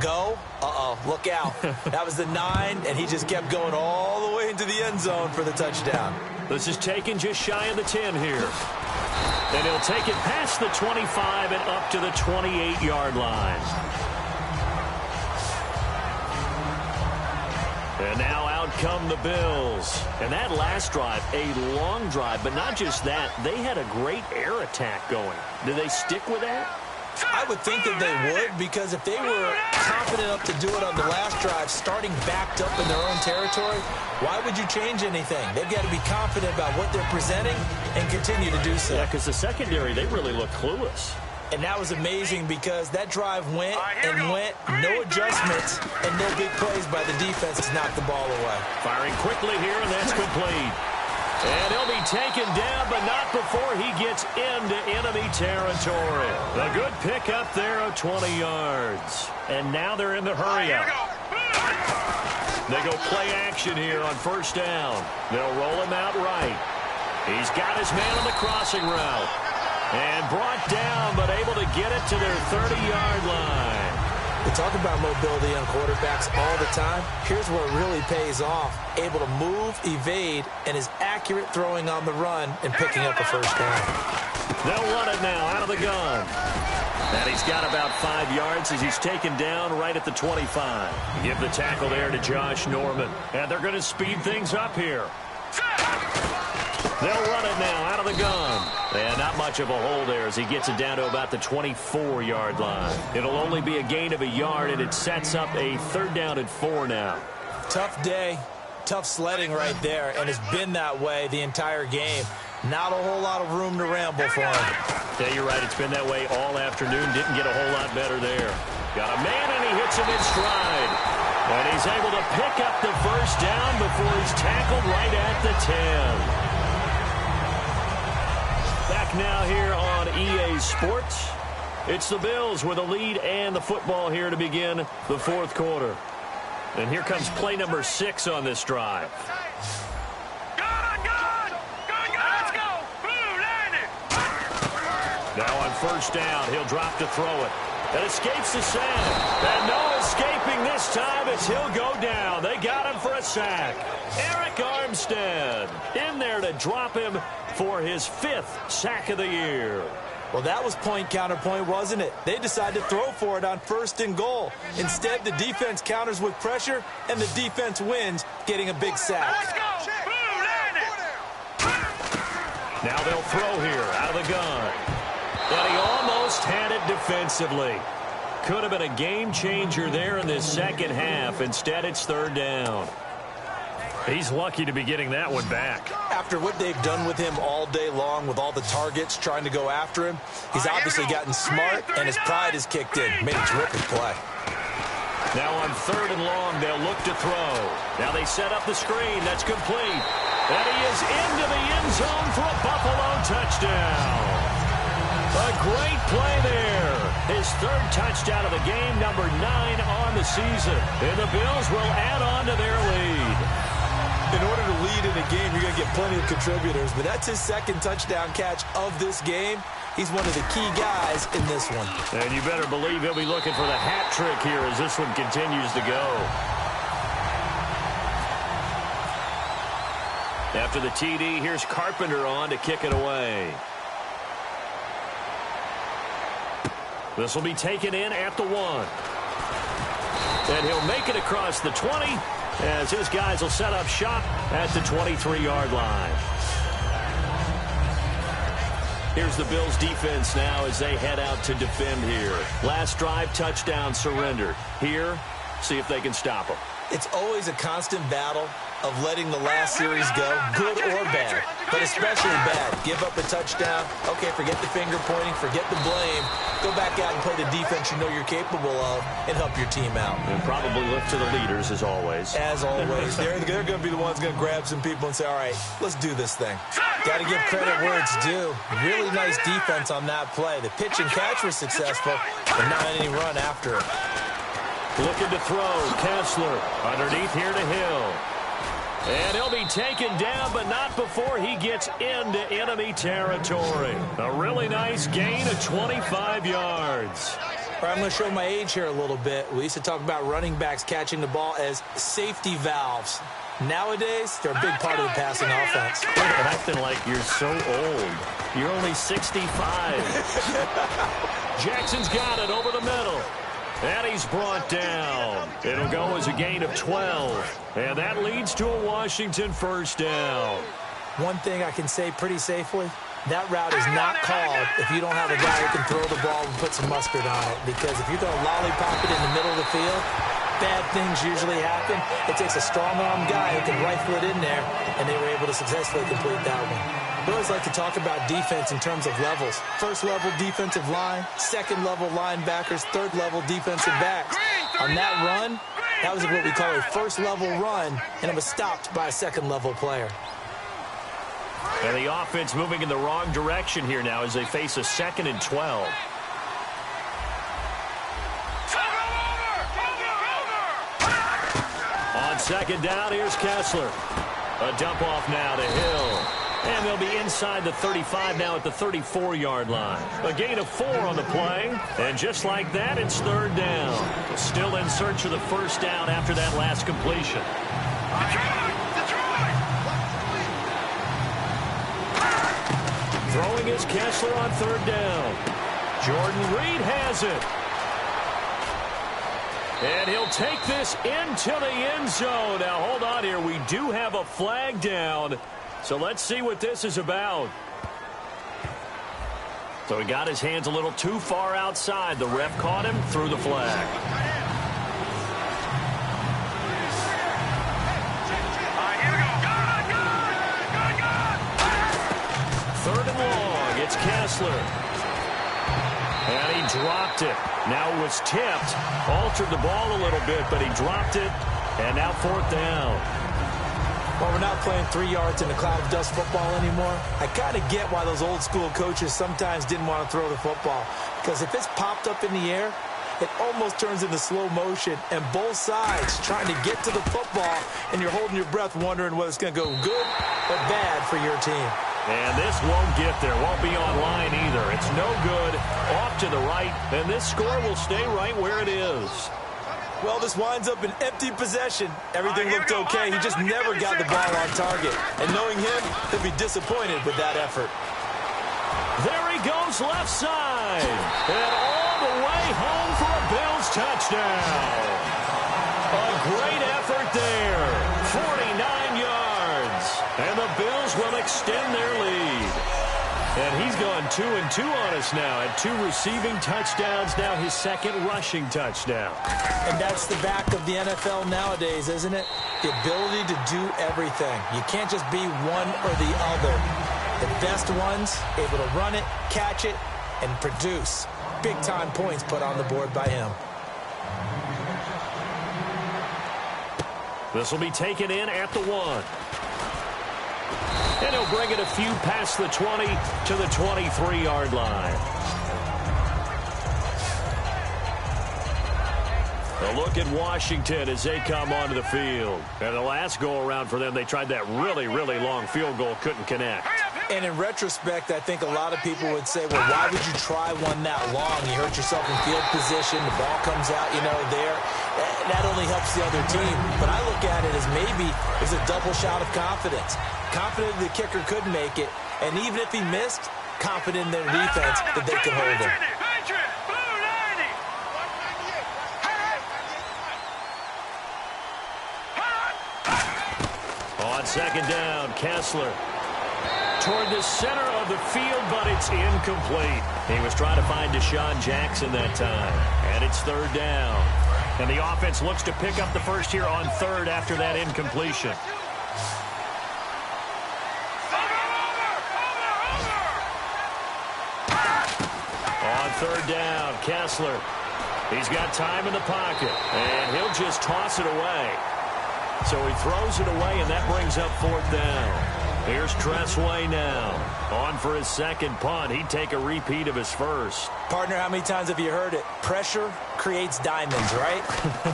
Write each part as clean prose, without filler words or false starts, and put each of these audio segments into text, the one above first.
go. Uh-oh, look out. That was the 9, and he just kept going all the way into the end zone for the touchdown. This is taken just shy of the 10 here. And he'll take it past the 25 and up to the 28-yard line. And now out come the Bills. And that last drive, a long drive, but not just that. They had a great air attack going. Do they stick with that? I would think that they would, because if they were confident enough to do it on the last drive, starting backed up in their own territory, why would you change anything? They've got to be confident about what they're presenting and continue to do so. Yeah, because the secondary, they really look clueless. And that was amazing because that drive went and went, no adjustments, and no big plays by the defense to knock the ball away. Firing quickly here, and that's complete. And he'll be taken down, but not before he gets into enemy territory. A good pick up there of 20 yards. And now they're in the hurry-up. They go play action here on first down. They'll roll him out right. He's got his man on the crossing route. And brought down, but able to get it to their 30-yard line. We talk about mobility on quarterbacks all the time. Here's where it really pays off. Able to move, evade, and is accurate throwing on the run and picking up a first down. They'll run it now out of the gun. And he's got about 5 yards as he's taken down right at the 25. Give the tackle there to Josh Norman. And they're going to speed things up here. They'll run it now out of the gun. And not much of a hole there as he gets it down to about the 24-yard line. It'll only be a gain of a yard, and it sets up a 3rd down and 4 now. Tough day, tough sledding right there, and it's been that way the entire game. Not a whole lot of room to ramble for him. Yeah, you're right. It's been that way all afternoon. Didn't get a whole lot better there. Got a man, and he hits him in stride. And he's able to pick up the first down before he's tackled right at the 10. Back now here on EA Sports. It's the Bills with a lead and the football here to begin the 4th quarter. And here comes play number 6 on this drive. Now on first down, he'll drop to throw it. And escapes the sack. And no escaping this time as he'll go down. They got him for a sack. Eric Armstead in there to drop him for his 5th sack of the year. Well, that was point counterpoint, wasn't it? They decided to throw for it on 1st and goal. Instead, the defense counters with pressure, and the defense wins, getting a big sack. Let's go. Now they'll throw here out of the gun. And he almost had it defensively. Could have been a game changer there in this second half. Instead, it's 3rd down. He's lucky to be getting that one back. After what they've done with him all day long with all the targets trying to go after him, he's obviously gotten smart, and his pride has kicked in. Made a terrific play. Now on 3rd and long, they'll look to throw. Now they set up the screen. That's complete. And he is into the end zone for a Buffalo touchdown. A great play there. His 3rd touchdown of the game, number 9 on the season. And the Bills will add on to their lead. In order to lead in a game, you're going to get plenty of contributors, but that's his 2nd touchdown catch of this game. He's one of the key guys in this one. And you better believe he'll be looking for the hat trick here as this one continues to go. After the TD, here's Carpenter on to kick it away. This will be taken in at the 1. And he'll make it across the 20 as his guys will set up shop at the 23-yard line. Here's the Bills defense now as they head out to defend here. Last drive, touchdown surrendered. Here, see if they can stop them. It's always a constant battle of letting the last series go, good or bad, but especially bad. Give up a touchdown. Okay, forget the finger pointing, forget the blame. Go back out and play the defense you know you're capable of and help your team out. And probably look to the leaders as always. As always. They're going to be the ones going to grab some people and say, all right, let's do this thing. Got to give credit where it's due. Really nice defense on that play. The pitch and catch was successful, but not any run after it. Looking to throw, Kessler underneath here to Hill. And he'll be taken down, but not before he gets into enemy territory. A really nice gain of 25 yards. All right, I'm going to show my age here a little bit. We used to talk about running backs catching the ball as safety valves. Nowadays, they're a big part of the passing offense. You're acting like you're so old. You're only 65. Jackson's got it over the middle. And he's brought down. It'll go as a gain of 12. And that leads to a Washington first down. One thing I can say pretty safely, that route is not called if you don't have a guy who can throw the ball and put some mustard on it. Because if you're going to lollipop it in the middle of the field, bad things usually happen. It takes a strong-arm guy who can rifle it in there, and they were able to successfully complete that one. We always like to talk about defense in terms of levels. First-level defensive line, second-level linebackers, third-level defensive backs. On that run, that was what we call a first-level run, and it was stopped by a second-level player. And the offense moving in the wrong direction here now as they face a 2nd and 12. On 2nd down, here's Kessler. A dump off now to Hill. And they'll be inside the 35 now at the 34-yard line. A gain of 4 on the play. And just like that, it's 3rd down. Still in search of the first down after that last completion. Throwing is Kessler on 3rd down. Jordan Reed has it. And he'll take this into the end zone. Now, hold on here. We do have a flag down. So let's see what this is about. So he got his hands a little too far outside. The ref caught him, threw the flag. Third and long. It's Kessler. And he dropped it. Now it was tipped. Altered the ball a little bit, but he dropped it. And now 4th down. Well, we're not playing 3 yards in a cloud of dust football anymore. I kind of get why those old school coaches sometimes didn't want to throw the football. Because if it's popped up in the air, it almost turns into slow motion. And both sides trying to get to the football, and you're holding your breath wondering whether it's going to go good or bad for your team. And this won't get there. Won't be online either. It's no good. Off to the right. And this score will stay right where it is. Well, this winds up an empty possession. Everything looked okay. He just never got the ball on target. And knowing him, he'll be disappointed with that effort. There he goes left side. And all the way home for a Bills touchdown. A great effort there. 49 yards. And the Bills will extend their lead. And he's gone 2-2 on us now at 2 receiving touchdowns, now his 2nd rushing touchdown. And that's the back of the NFL nowadays, isn't it? The ability to do everything. You can't just be one or the other. The best ones, able to run it, catch it, and produce. Big-time points put on the board by him. This will be taken in at the 1. And he'll bring it a few past the 20 to the 23-yard line. A look at Washington as they come onto the field. And the last go-around for them, they tried that really, really long field goal, couldn't connect. And in retrospect, I think a lot of people would say, well, why would you try one that long? You hurt yourself in field position. The ball comes out, there. That only helps the other team. But I look at it as maybe it's a double shot of confidence. Confident the kicker could make it. And even if he missed, confident in their defense that they could hold him. On 2nd down, Kessler toward the center of the field, but it's incomplete. He was trying to find Deshaun Jackson that time. And it's 3rd down. And the offense looks to pick up the first here on 3rd after that incompletion. On 3rd down, Kessler. He's got time in the pocket, and he'll just toss it away. So he throws it away, and that brings up 4th down. Here's Tressway now. On for his 2nd punt. He'd take a repeat of his first. Partner, how many times have you heard it? Pressure creates diamonds, right?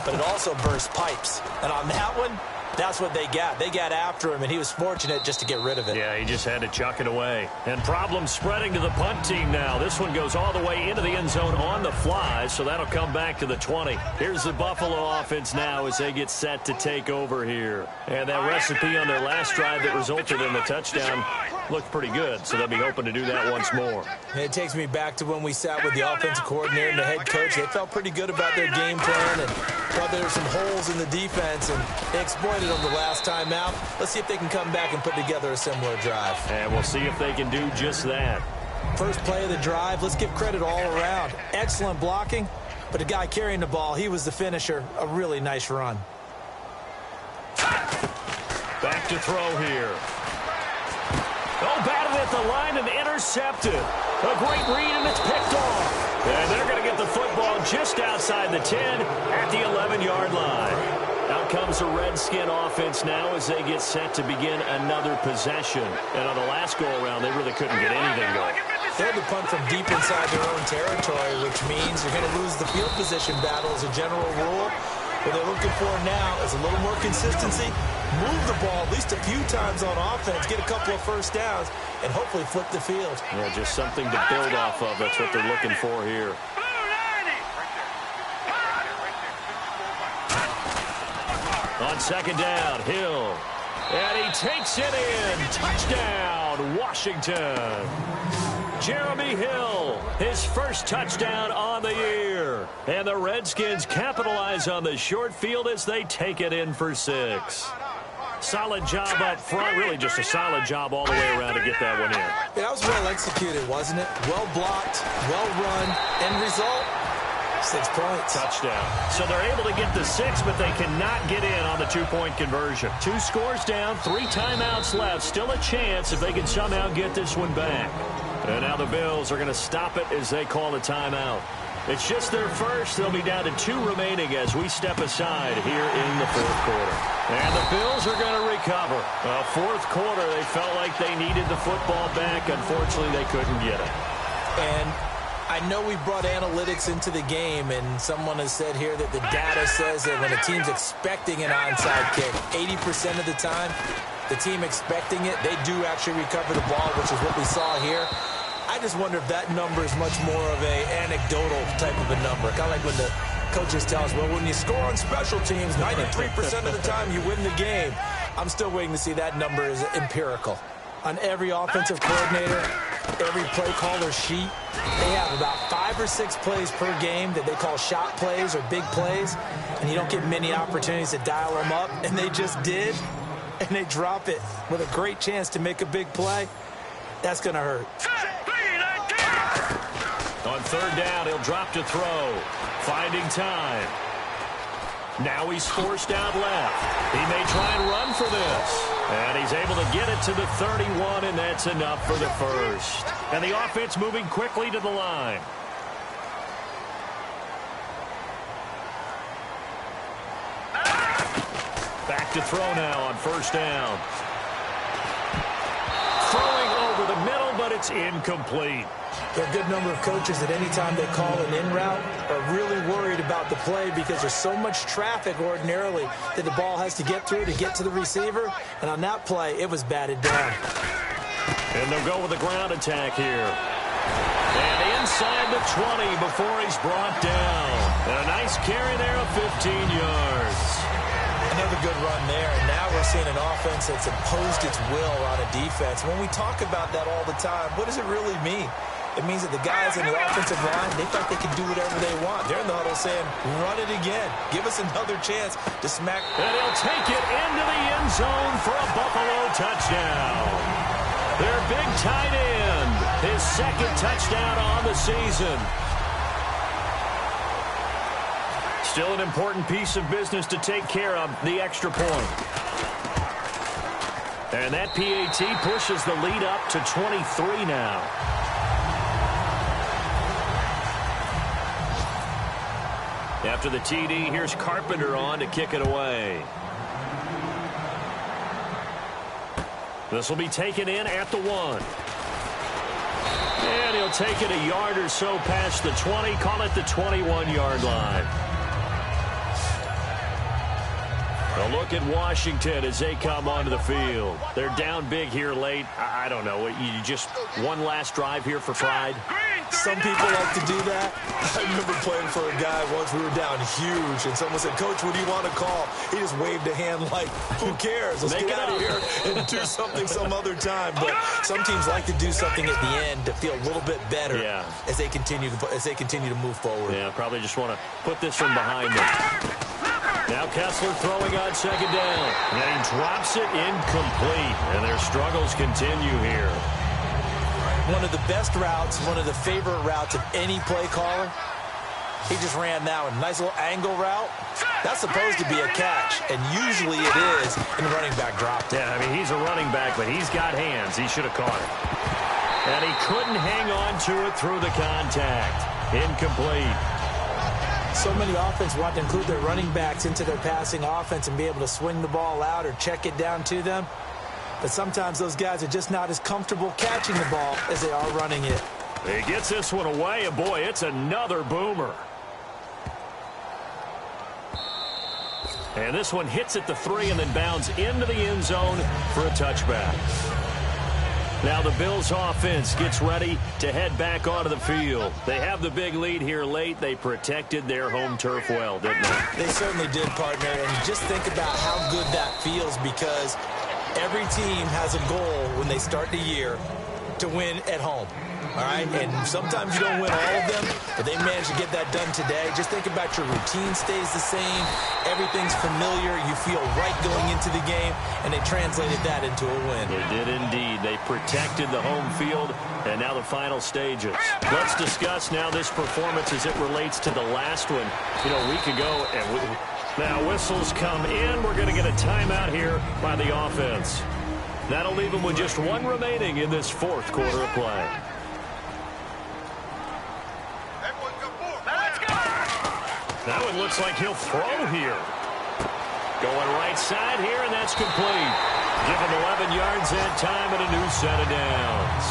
But it also bursts pipes. And on that one, that's what they got. They got after him, and he was fortunate just to get rid of it. Yeah, he just had to chuck it away. And problems spreading to the punt team now. This one goes all the way into the end zone on the fly, so that'll come back to the 20. Here's the Buffalo offense now as they get set to take over here. And that recipe on their last drive that resulted in the touchdown looked pretty good, so they'll be hoping to do that once more. And it takes me back to when we sat with the offensive coordinator and the head coach. They felt pretty good about their game plan and thought there were some holes in the defense, and they exploited them the last time out. Let's see if they can come back and put together a similar drive. And we'll see if they can do just that. First play of the drive, let's give credit all around. Excellent blocking, but the guy carrying the ball, he was the finisher. A really nice run. Back to throw here. Oh, batted at the line and intercepted. A great read, and it's picked off. And they're going to get the football just outside the 10 at the 11-yard line. Out comes the Redskin offense now as they get set to begin another possession. And on the last go-around, they really couldn't get anything going. They had to punt from deep inside their own territory, which means you're going to lose the field position battle as a general rule. What they're looking for now is a little more consistency, move the ball at least a few times on offense, get a couple of first downs, and hopefully flip the field. Yeah, just something to build off of. That's what they're looking for here. On second down, Hill. And he takes it in. Touchdown, Washington. Jeremy Hill, his first touchdown on the year. And the Redskins capitalize on the short field as they take it in for 6. Solid job up front. Really just a solid job all the way around to get that one in. Yeah, that was well executed, wasn't it? Well blocked, well run. End result, 6 points. Touchdown. So they're able to get the 6, but they cannot get in on the 2-point conversion. 2 scores down, 3 timeouts left. Still a chance if they can somehow get this one back. And now the Bills are going to stop it as they call a timeout. It's just their first. They'll be down to 2 remaining as we step aside here in the 4th quarter. And the Bills are going to recover. 4th quarter, they felt like they needed the football back. Unfortunately, they couldn't get it. And I know we brought analytics into the game, and someone has said here that the data says that when a team's expecting an onside kick, 80% of the time, the team expecting it, they do actually recover the ball, which is what we saw here. I just wonder if that number is much more of a anecdotal type of a number. Kind of like when the coaches tell us, well, when you score on special teams, 93% of the time you win the game. I'm still waiting to see that number is empirical. On every offensive coordinator, every play caller sheet, they have about 5 or 6 plays per game that they call shot plays or big plays, and you don't get many opportunities to dial them up, and they just did, and they drop it with a great chance to make a big play. That's going to hurt. On 3rd down, he'll drop to throw. Finding time. Now he's forced out left. He may try and run for this. And he's able to get it to the 31, and that's enough for the first. And the offense moving quickly to the line. Back to throw now on 1st down. Throwing over the middle, but it's incomplete. There are a good number of coaches that any time they call an in route are really worried about the play because there's so much traffic ordinarily that the ball has to get through to get to the receiver. And on that play, it was batted down. And they'll go with a ground attack here. And inside the 20 before he's brought down. And a nice carry there of 15 yards. Another good run there, and now we're seeing an offense that's imposed its will on a defense. When we talk about that all the time, what does it really mean? It means that the guys in the offensive line, they thought they could do whatever they want. They're in the huddle saying, run it again. Give us another chance to smack. And he'll take it into the end zone for a Buffalo touchdown. Their big tight end, his 2nd touchdown on the season. Still an important piece of business to take care of, the extra point. And that PAT pushes the lead up to 23 now. After the TD, here's Carpenter on to kick it away. This will be taken in at the 1. And he'll take it a yard or so past the 20, call it the 21-yard line. A look at Washington as they come onto the field. They're down big here late. I don't know. You just one last drive here for pride? Some people like to do that. I remember playing for a guy once. We were down huge, and someone said, "Coach, what do you want to call?" He just waved a hand like, who cares? Let's get out of here and do something some other time. But some teams like to do something at the end to feel a little bit better as they continue to move forward. Yeah, probably just want to put this one behind them. Now Kessler throwing on second down. And he drops it incomplete. And their struggles continue here. One of the best routes, one of the favorite routes of any play caller. He just ran that one. Nice little angle route. That's supposed to be a catch, and usually it is, and the running back dropped it. Yeah, I mean, he's a running back, but he's got hands. He should have caught it. And he couldn't hang on to it through the contact. Incomplete. So many offenses want to include their running backs into their passing offense and be able to swing the ball out or check it down to them. But sometimes those guys are just not as comfortable catching the ball as they are running it. He gets this one away, and boy, it's another boomer. And this one hits at the 3 and then bounds into the end zone for a touchback. Now the Bills offense gets ready to head back onto the field. They have the big lead here late. They protected their home turf well, didn't they? They certainly did, partner. And just think about how good that feels, because every team has a goal when they start the year to win at home. All right, and sometimes you don't win all of them, but they managed to get that done today. Just think about your routine stays the same. Everything's familiar. You feel right going into the game, and they translated that into a win. They did indeed. They protected the home field, and now the final stages. Let's discuss now this performance as it relates to the last one, a week ago. And now whistles come in. We're going to get a timeout here by the offense. That'll leave them with just one remaining in this fourth quarter of play. That one looks like he'll throw here. Going right side here, and that's complete. Give him 11 yards that time and a new set of downs.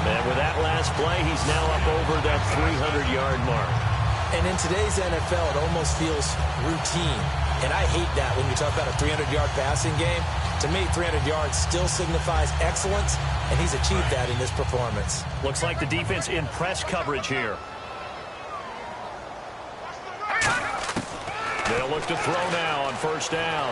And with that last play, he's now up over that 300-yard mark. And in today's NFL, it almost feels routine. And I hate that when you talk about a 300-yard passing game. To me, 300 yards still signifies excellence, and he's achieved that in this performance. Looks like the defense in press coverage here. They'll look to throw now on first down.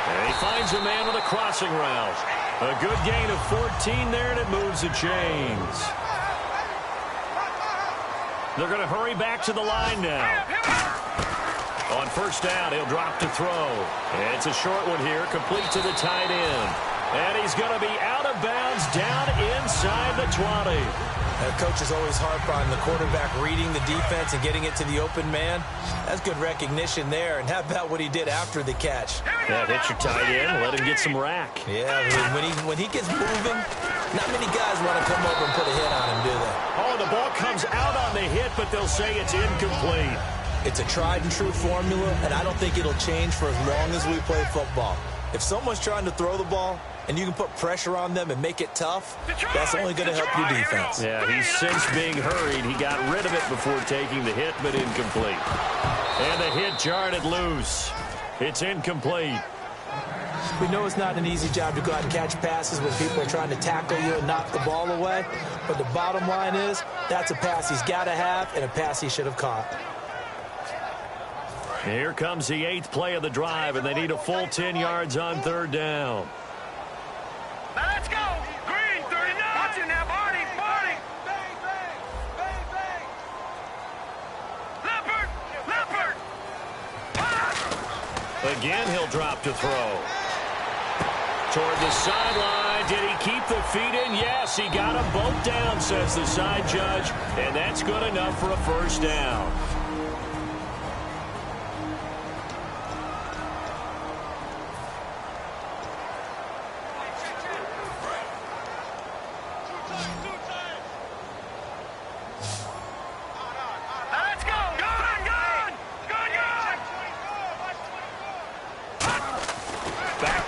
And he finds a man with a crossing route. A good gain of 14 there, and it moves the chains. They're going to hurry back to the line now. On first down, he'll drop to throw. And it's a short one here, complete to the tight end. And he's going to be out of bounds down inside the 20. Coaches always harp on the quarterback reading the defense and getting it to the open man. That's good recognition there. And how about what he did after the catch? Yeah, hit your tight end, let him get some rack. Yeah, when he gets moving, not many guys want to come over and put a hit on him, do they? Oh, the ball comes out on the hit, but they'll say it's incomplete. It's a tried and true formula, and I don't think it'll change for as long as we play football. If someone's trying to throw the ball and you can put pressure on them and make it tough, that's only going to help your defense. Yeah, he's since being hurried. He got rid of it before taking the hit, but incomplete. And the hit jarred it loose. It's incomplete. We know it's not an easy job to go out and catch passes when people are trying to tackle you and knock the ball away. But the bottom line is, that's a pass he's got to have and a pass he should have caught. Here comes the 8th play of the drive, and they need a full 10 yards on third down. Now let's go. Green, 39. Watching that, Barney. Bang, bang, bang, bang. Leopard. Again, he'll drop to throw. Toward the sideline. Did he keep the feet in? Yes, he got them both down, says the side judge. And that's good enough for a first down.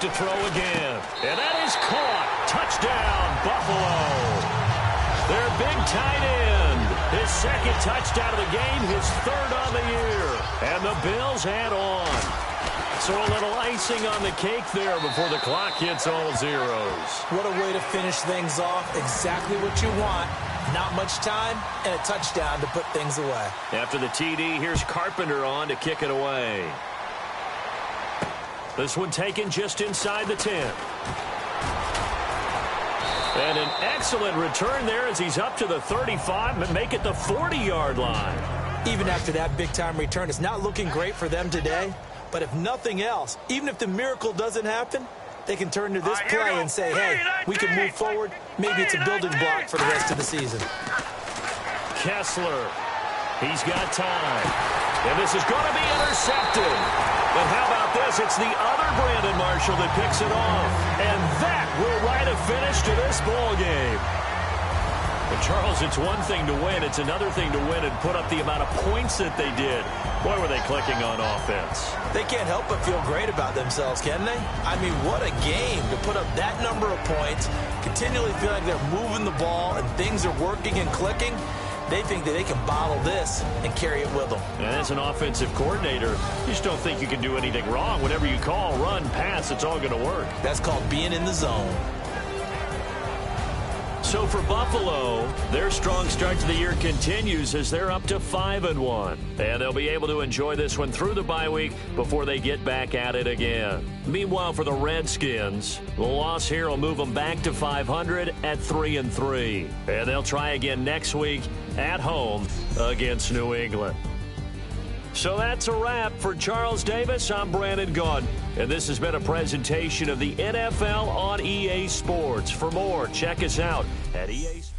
To throw again, and that is caught. Touchdown, Buffalo. Their big tight end. His second touchdown of the game, his third on the year. And the Bills head on. So a little icing on the cake there before the clock hits all zeros. What a way to finish things off. Exactly what you want. Not much time and a touchdown to put things away. After the TD, here's Carpenter on to kick it away. This one taken just inside the 10. And an excellent return there as he's up to the 35 and make it the 40-yard line. Even after that big-time return, it's not looking great for them today. But if nothing else, even if the miracle doesn't happen, they can turn to this play and say, hey, we can move forward. Maybe it's a building block for the rest of the season. Kessler, he's got time. And this is going to be intercepted. But how about this? It's the other Brandon Marshall that picks it off. And that will write a finish to this ball game. But Charles, it's one thing to win. It's another thing to win and put up the amount of points that they did. Boy, were they clicking on offense. They can't help but feel great about themselves, can they? I mean, what a game to put up that number of points, continually feel like they're moving the ball and things are working and clicking. They think that they can bottle this and carry it with them. And as an offensive coordinator, you just don't think you can do anything wrong. Whatever you call, run, pass, it's all going to work. That's called being in the zone. So for Buffalo, their strong start to the year continues as they're up to 5-1. And they'll be able to enjoy this one through the bye week before they get back at it again. Meanwhile, for the Redskins, the loss here will move them back to 500 at 3-3. And they'll try again next week at home against New England. So that's a wrap. For Charles Davis, I'm Brandon Gaudin. And this has been a presentation of the NFL on EA Sports. For more, check us out at EA Sports.